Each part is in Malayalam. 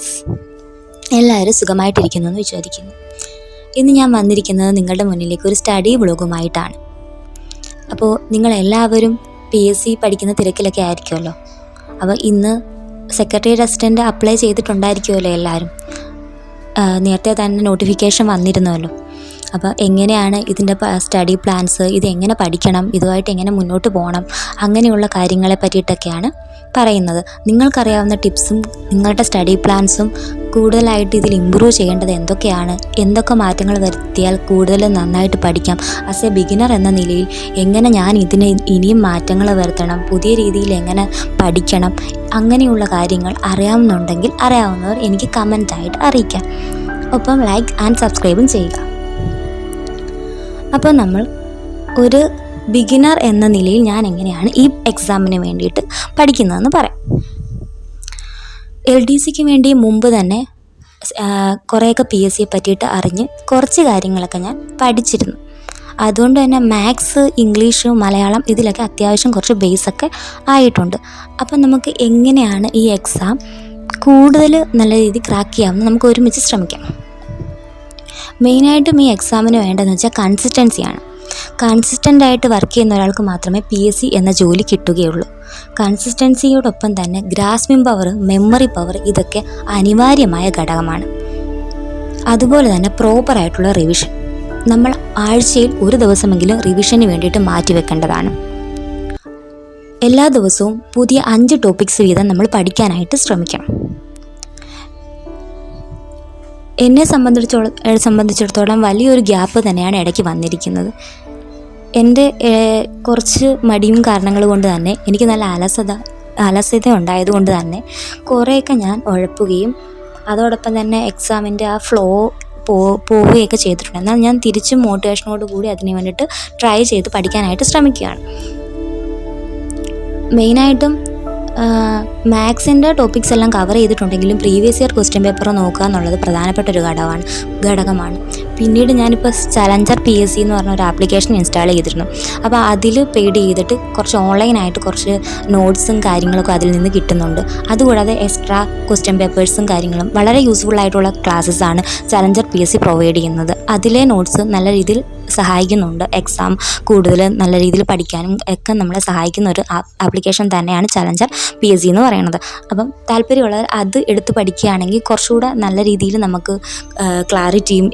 ഗൈസ്, എല്ലാവരും സുഖമായിട്ടിരിക്കുന്നു എന്ന് വിചാരിക്കുന്നു. ഇന്ന് ഞാൻ വന്നിരിക്കുന്നത് നിങ്ങളുടെ മുന്നിലേക്ക് ഒരു സ്റ്റഡി വ്ളോഗുമായിട്ടാണ്. അപ്പോൾ നിങ്ങളെല്ലാവരും PSC പഠിക്കുന്ന തിരക്കിലൊക്കെ ആയിരിക്കുമല്ലോ. അപ്പോൾ ഇന്ന് സെക്രട്ടേറിയറ്റ് അസിസ്റ്റൻ്റ് അപ്ലൈ ചെയ്തിട്ടുണ്ടായിരിക്കുമല്ലോ എല്ലാവരും. നേരത്തെ തന്നെ നോട്ടിഫിക്കേഷൻ വന്നിരുന്നല്ലോ. അപ്പോൾ എങ്ങനെയാണ് ഇതിൻ്റെ സ്റ്റഡി പ്ലാൻസ്, ഇതെങ്ങനെ പഠിക്കണം, ഇതുമായിട്ട് എങ്ങനെ മുന്നോട്ട് പോകണം, അങ്ങനെയുള്ള കാര്യങ്ങളെ പറ്റിയിട്ടൊക്കെയാണ് പറയുന്നത്. നിങ്ങൾക്കറിയാവുന്ന ടിപ്സും നിങ്ങളുടെ സ്റ്റഡി പ്ലാൻസും കൂടുതലായിട്ട് ഇതിൽ ഇമ്പ്രൂവ് ചെയ്യേണ്ടത് എന്തൊക്കെയാണ്, എന്തൊക്കെ മാറ്റങ്ങൾ വരുത്തിയാൽ കൂടുതൽ നന്നായിട്ട് പഠിക്കാം, ആസ് എ ബിഗിനർ എന്ന നിലയിൽ എങ്ങനെ ഞാൻ ഇതിന് ഇനിയും മാറ്റങ്ങൾ വരുത്തണം, പുതിയ രീതിയിൽ എങ്ങനെ പഠിക്കണം, അങ്ങനെയുള്ള കാര്യങ്ങൾ അറിയാവുന്നുണ്ടെങ്കിൽ അറിയാവുന്നവർ എനിക്ക് കമൻറ്റായിട്ട് അറിയിക്കാം. ഒപ്പം ലൈക്ക് ആൻഡ് സബ്സ്ക്രൈബും ചെയ്യുക. അപ്പോൾ നമ്മൾ ഒരു ബിഗിനർ എന്ന നിലയിൽ ഞാൻ എങ്ങനെയാണ് ഈ എക്സാമിന് വേണ്ടിയിട്ട് പഠിക്കുന്നതെന്ന് പറയാം. LDCക്ക് വേണ്ടി മുമ്പ് തന്നെ കുറേയൊക്കെ PSCയെ പറ്റിയിട്ട് അറിഞ്ഞ് കുറച്ച് കാര്യങ്ങളൊക്കെ ഞാൻ പഠിച്ചിരുന്നു. അതുകൊണ്ട് തന്നെ മാത്സ്, ഇംഗ്ലീഷ്, മലയാളം ഇതിലൊക്കെ അത്യാവശ്യം കുറച്ച് ബേസൊക്കെ ആയിട്ടുണ്ട്. അപ്പം നമുക്ക് എങ്ങനെയാണ് ഈ എക്സാം കൂടുതൽ നല്ല രീതിയിൽ ക്രാക്ക് ചെയ്യാമെന്ന് നമുക്ക് ഒരുമിച്ച് ശ്രമിക്കാം. മെയിനായിട്ടും ഈ എക്സാമിന് വേണ്ടതെന്ന് വെച്ചാൽ കൺസിസ്റ്റൻസിയാണ്. കൺസിസ്റ്റൻ്റായിട്ട് വർക്ക് ചെയ്യുന്ന ഒരാൾക്ക് മാത്രമേ PSC എന്ന ജോലി കിട്ടുകയുള്ളൂ. കൺസിസ്റ്റൻസിയോടൊപ്പം തന്നെ ഗ്രാസ്പിംഗ് പവർ, മെമ്മറി പവർ ഇതൊക്കെ അനിവാര്യമായ ഘടകമാണ്. അതുപോലെ തന്നെ പ്രോപ്പറായിട്ടുള്ള റിവിഷൻ. നമ്മൾ ആഴ്ചയിൽ ഒരു ദിവസമെങ്കിലും റിവിഷന് വേണ്ടിയിട്ട് മാറ്റിവെക്കേണ്ടതാണ്. എല്ലാ ദിവസവും പുതിയ 5 ടോപ്പിക്സ് വീതം നമ്മൾ പഠിക്കാനായിട്ട് ശ്രമിക്കണം. എന്നെ സംബന്ധിച്ചിടത്തോളം വലിയൊരു ഗ്യാപ്പ് തന്നെയാണ് ഇടയ്ക്ക് വന്നിരിക്കുന്നത്. എൻ്റെ കുറച്ച് മടിയും കാരണങ്ങൾ കൊണ്ട് തന്നെ എനിക്ക് നല്ല അലസത ഉണ്ടായതുകൊണ്ട് തന്നെ കുറേയൊക്കെ ഞാൻ ഉഴപ്പുകയും അതോടൊപ്പം തന്നെ എക്സാമിൻ്റെ ആ ഫ്ലോ പോവുകയൊക്കെ ചെയ്തിട്ടുണ്ട്. എന്നാൽ ഞാൻ തിരിച്ചും മോട്ടിവേഷനോട് കൂടി അതിന് വേണ്ടിയിട്ട് ട്രൈ ചെയ്ത് പഠിക്കാനായിട്ട് ശ്രമിക്കുകയാണ്. മെയിനായിട്ടും മാത്സിൻ്റെ ടോപ്പിക്സ് എല്ലാം കവർ ചെയ്തിട്ടുണ്ടെങ്കിലും പ്രീവിയസ് ഇയർ ക്വസ്റ്റ്യൻ പേപ്പർ നോക്കുക എന്നുള്ളത് പ്രധാനപ്പെട്ട ഒരു ഘടകമാണ്. പിന്നീട് ഞാനിപ്പോൾ ചലഞ്ചർ PSC എന്ന് പറഞ്ഞ ഒരു ആപ്ലിക്കേഷൻ ഇൻസ്റ്റാൾ ചെയ്തിരുന്നു. അപ്പോൾ അതിൽ പെയ്ഡ് ചെയ്തിട്ട് കുറച്ച് ഓൺലൈനായിട്ട് കുറച്ച് നോട്ട്സും കാര്യങ്ങളൊക്കെ അതിൽ നിന്ന് കിട്ടുന്നുണ്ട്. അതുകൂടാതെ എക്സ്ട്രാ ക്വസ്റ്റ്യൻ പേപ്പേഴ്സും കാര്യങ്ങളും വളരെ യൂസ്ഫുള്ളായിട്ടുള്ള ക്ലാസ്സസാണ് ചലഞ്ചർ PSC പ്രൊവൈഡ് ചെയ്യുന്നത്. അതിലെ നോട്ട്സ് നല്ല രീതിയിൽ സഹായിക്കുന്നുണ്ട്. എക്സാം കൂടുതൽ നല്ല രീതിയിൽ പഠിക്കാനും ഒക്കെ നമ്മളെ സഹായിക്കുന്ന ഒരു ആപ്ലിക്കേഷൻ തന്നെയാണ് ചലഞ്ചർ PSC എന്ന് പറയുന്നത്. അപ്പം താല്പര്യമുള്ളവർ അത് എടുത്ത് പഠിക്കുകയാണെങ്കിൽ കുറച്ചുകൂടെ നല്ല രീതിയിൽ നമുക്ക് ക്ലാരിറ്റിയും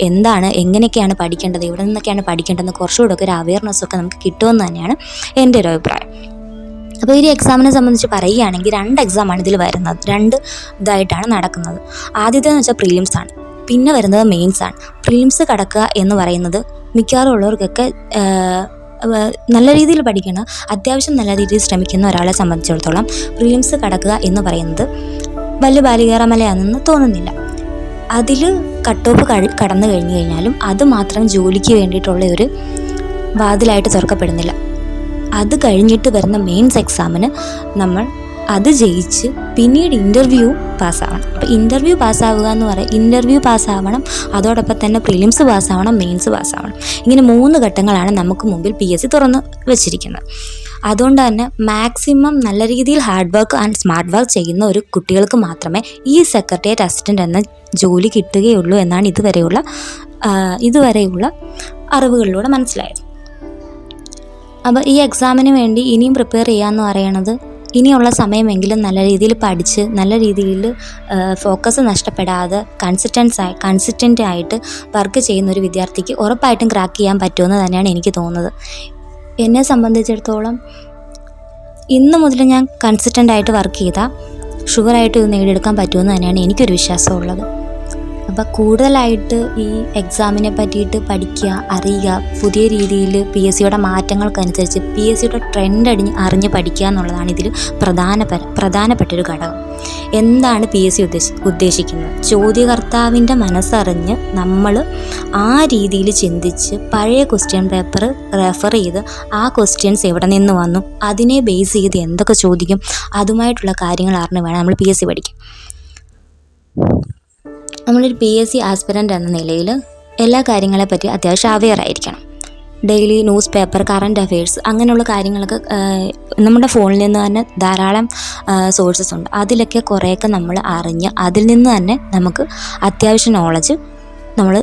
എങ്ങനെയൊക്കെയാണ് പഠിക്കേണ്ടത്, എവിടെ നിന്നൊക്കെയാണ് പഠിക്കേണ്ടതെന്ന് കുറച്ചുകൂടെ ഒക്കെ ഒരു അവയർനെസ്സൊക്കെ നമുക്ക് കിട്ടുമെന്ന് തന്നെയാണ് എൻ്റെ ഒരു അഭിപ്രായം. അപ്പോൾ ഈ എക്സാമിനെ സംബന്ധിച്ച് പറയുകയാണെങ്കിൽ 2 എക്സാമാണ് ഇതിൽ വരുന്നത്. 2 ഇതായിട്ടാണ് നടക്കുന്നത്. ആദ്യത്തേതെന്ന് വെച്ചാൽ പ്രിലിംസാണ്, പിന്നെ വരുന്നത് മെയിൻസാണ്. പ്രിലിംസ് കടക്കുക എന്ന് പറയുന്നത് മിക്കവാറും ഉള്ളവർക്കൊക്കെ നല്ല രീതിയിൽ പഠിക്കണം, അത്യാവശ്യം നല്ല രീതിയിൽ ശ്രമിക്കുന്ന ഒരാളെ സംബന്ധിച്ചിടത്തോളം പ്രിലിംസ് കടക്കുക എന്ന് പറയുന്നത് വലിയ ബാലികേറമലയാണെന്ന് തോന്നുന്നില്ല. അതിൽ കട്ട് ഓഫ് കടന്നു കഴിഞ്ഞാലും അത് മാത്രം ജോലിക്ക് വേണ്ടിയിട്ടുള്ള ഒരു വാതിലായിട്ട് തുറക്കപ്പെടുന്നില്ല. അത് കഴിഞ്ഞിട്ട് വരുന്ന മെയിൻസ് എക്സാമിന് നമ്മൾ അത് ജയിച്ച് പിന്നീട് ഇൻ്റർവ്യൂ പാസ്സാവണം. അപ്പോൾ ഇൻ്റർവ്യൂ പാസ്സാവണം, അതോടൊപ്പം തന്നെ പ്രിലിംസ് പാസ്സാവണം, മെയിൻസ് പാസ്സാവണം. ഇങ്ങനെ 3 ഘട്ടങ്ങളാണ് നമുക്ക് മുമ്പിൽ PSC തുറന്ന് വെച്ചിരിക്കുന്നത്. അതുകൊണ്ട് തന്നെ മാക്സിമം നല്ല രീതിയിൽ hard work and smart work ചെയ്യുന്ന ഒരു കുട്ടികൾക്ക് മാത്രമേ ഈ സെക്രട്ടേറിയറ്റ് അസിസ്റ്റൻ്റ് എന്ന ജോലി കിട്ടുകയുള്ളൂ എന്നാണ് ഇതുവരെയുള്ള അറിവുകളിലൂടെ മനസ്സിലായത്. അപ്പോൾ ഈ എക്സാമിന് വേണ്ടി ഇനിയും പ്രിപ്പയർ ചെയ്യാമെന്ന് പറയണത്, ഇനിയുള്ള സമയമെങ്കിലും നല്ല രീതിയിൽ പഠിച്ച് നല്ല രീതിയിൽ ഫോക്കസ് നഷ്ടപ്പെടാതെ കൺസിസ്റ്റൻ്റ് ആയിട്ട് വർക്ക് ചെയ്യുന്ന ഒരു വിദ്യാർത്ഥിക്ക് ഉറപ്പായിട്ടും ക്രാക്ക് ചെയ്യാൻ പറ്റുമെന്ന് തന്നെയാണ് എനിക്ക് തോന്നുന്നത്. എന്നെ സംബന്ധിച്ചിടത്തോളം ഇന്ന് മുതൽ ഞാൻ കൺസിസ്റ്റൻ്റ് ആയിട്ട് വർക്ക് ചെയ്താൽ ഷുവറായിട്ട് ഇത് നേടിയെടുക്കാൻ പറ്റുമെന്ന് തന്നെയാണ് എനിക്കൊരു വിശ്വാസമുള്ളത്. അപ്പോൾ കൂടുതലായിട്ട് ഈ എക്സാമിനെ പറ്റിയിട്ട് പഠിക്കുക, അറിയുക, പുതിയ രീതിയിൽ PSCയുടെ മാറ്റങ്ങൾക്കനുസരിച്ച് PSCയുടെ ട്രെൻഡ് അറിഞ്ഞ് പഠിക്കുക എന്നുള്ളതാണ് ഇതിൽ പ്രധാനപ്പെട്ടൊരു ഘടകം. എന്താണ് PSC ഉദ്ദേശിക്കുന്നത്? ചോദ്യകർത്താവിൻ്റെ മനസ്സറിഞ്ഞ് നമ്മൾ ആ രീതിയിൽ ചിന്തിച്ച് പഴയ ക്വസ്റ്റ്യൻ പേപ്പർ റെഫർ ചെയ്ത് ആ ക്വസ്റ്റ്യൻസ് എവിടെ നിന്ന് വന്നു, അതിനെ ബേസ് ചെയ്ത് എന്തൊക്കെ ചോദിക്കും, അതുമായിട്ടുള്ള കാര്യങ്ങൾ അറിഞ്ഞ് വേണം നമ്മൾ PSC പഠിക്കാൻ. നമ്മളൊരു PSC ആസ്പിരൻ്റ് എന്ന നിലയിൽ എല്ലാ കാര്യങ്ങളെപ്പറ്റി അത്യാവശ്യം അവെയർ ആയിരിക്കണം. Daily news paper, current affairs അങ്ങനെയുള്ള കാര്യങ്ങളൊക്കെ നമ്മുടെ ഫോണിൽ നിന്ന് തന്നെ ധാരാളം സോഴ്സസ് ഉണ്ട്. അതിലൊക്കെ കുറേയൊക്കെ നമ്മൾ അറിഞ്ഞ് അതിൽ നിന്ന് തന്നെ നമുക്ക് അത്യാവശ്യം നോളജ് നമ്മൾ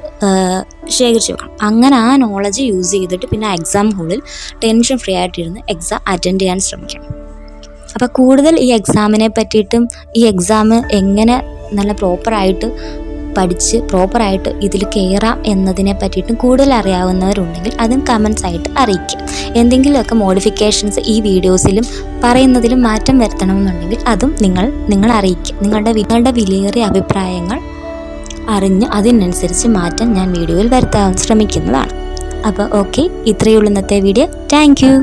ശേഖരിച്ച് വെക്കണം. അങ്ങനെ ആ നോളജ് യൂസ് ചെയ്തിട്ട് പിന്നെ എക്സാം ഹോളിൽ ടെൻഷൻ ഫ്രീ ആയിട്ടിരുന്ന് എക്സാം അറ്റൻഡ് ചെയ്യാൻ ശ്രമിക്കണം. അപ്പോൾ കൂടുതൽ ഈ എക്സാമിനെ പറ്റിയിട്ടും ഈ എക്സാം എങ്ങനെ നല്ല പ്രോപ്പറായിട്ട് പഠിച്ച് പ്രോപ്പറായിട്ട് ഇതിൽ കയറാം എന്നതിനെ പറ്റിയിട്ടും കൂടുതൽ അറിയാവുന്നവരുണ്ടെങ്കിൽ അതും കമൻസ് ആയിട്ട് അറിയിക്കുക. എന്തെങ്കിലുമൊക്കെ മോഡിഫിക്കേഷൻസ് ഈ വീഡിയോസിലും പറയുന്നതിലും മാറ്റം വരുത്തണമെന്നുണ്ടെങ്കിൽ അതും നിങ്ങൾ അറിയിക്കുക. നിങ്ങളുടെ വിലയേറിയ അഭിപ്രായങ്ങൾ അറിഞ്ഞ് അതിനനുസരിച്ച് മാറ്റം ഞാൻ വീഡിയോയിൽ വരുത്താൻ ശ്രമിക്കുന്നതാണ്. അപ്പോൾ ഓക്കെ, ഇത്രയേ ഉള്ളൂ ഇന്നത്തെ വീഡിയോ. Thank you.